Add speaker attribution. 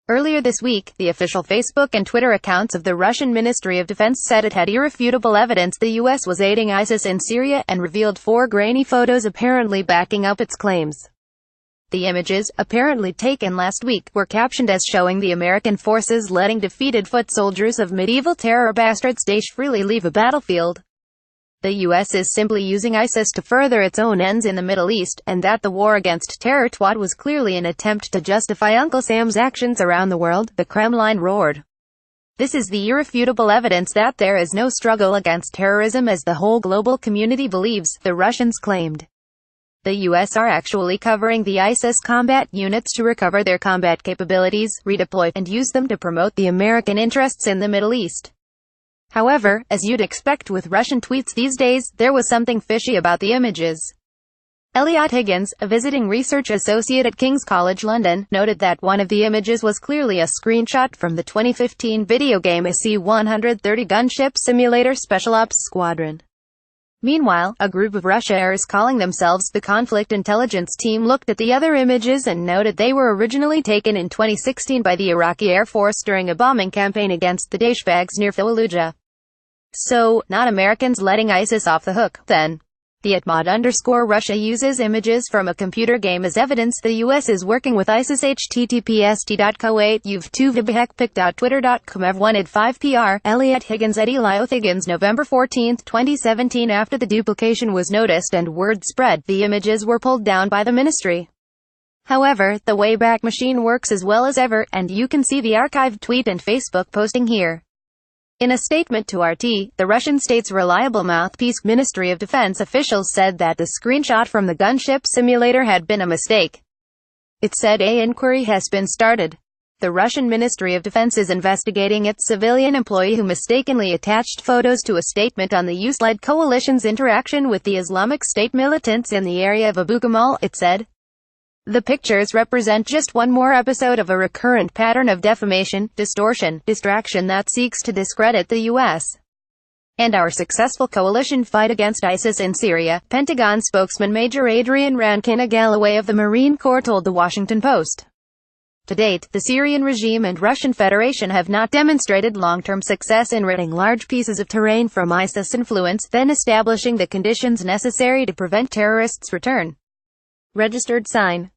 Speaker 1: Earlier this week, the official Facebook and Twitter accounts of the Russian Ministry of Defense said it had irrefutable evidence the U.S. was aiding ISIS in Syria, and revealed 4 grainy photos apparently backing up its claims. The images, apparently taken last week, were captioned as showing the American forces letting defeated foot soldiers of medieval terror bastards Daesh freely leave a battlefield. The U.S. is simply using ISIS to further its own ends in the Middle East, and that the war against terror twat was clearly an attempt to justify Uncle Sam's actions around the world, the Kremlin roared. This is the irrefutable evidence that there is no struggle against terrorism as the whole global community believes, the Russians claimed. The U.S. are actually covering the ISIS combat units to recover their combat capabilities, redeploy, and use them to promote the American interests in the Middle East. However, as you'd expect with Russian tweets these days, there was something fishy about the images. Elliot Higgins, a visiting research associate at King's College London, noted that one of the images was clearly a screenshot from the 2015 video game SC-130 Gunship Simulator Special Ops Squadron. Meanwhile, a group of Russians calling themselves the Conflict Intelligence Team looked at the other images and noted they were originally taken in 2016 by the Iraqi Air Force during a bombing campaign against the Daesh near Fallujah. So, not Americans letting ISIS off the hook, then. The @mod_Russia uses images from a computer game as evidence the U.S. is working with ISIS. https://t.co8uvtuvbhackpic.twitter.com ev1id5pr Elliot Higgins Elliot Higgins November 14, 2017. After the duplication was noticed and word spread, the images were pulled down by the ministry. However, the Wayback Machine works as well as ever, and you can see the archived tweet and Facebook posting here. In a statement to RT, the Russian state's reliable mouthpiece, Ministry of Defense officials said that the screenshot from the gunship simulator had been a mistake. It said an inquiry has been started. The Russian Ministry of Defense is investigating its civilian employee who mistakenly attached photos to a statement on the US-led coalition's interaction with the Islamic State militants in the area of Abu Ghamal, it said. The pictures represent just one more episode of a recurrent pattern of defamation, distortion, distraction that seeks to discredit the U.S. and our successful coalition fight against ISIS in Syria, Pentagon spokesman Major Adrian Rankine Galloway of the Marine Corps told The Washington Post. To date, the Syrian regime and Russian Federation have not demonstrated long-term success in ridding large pieces of terrain from ISIS influence, then establishing the conditions necessary to prevent terrorists' return. Registered sign.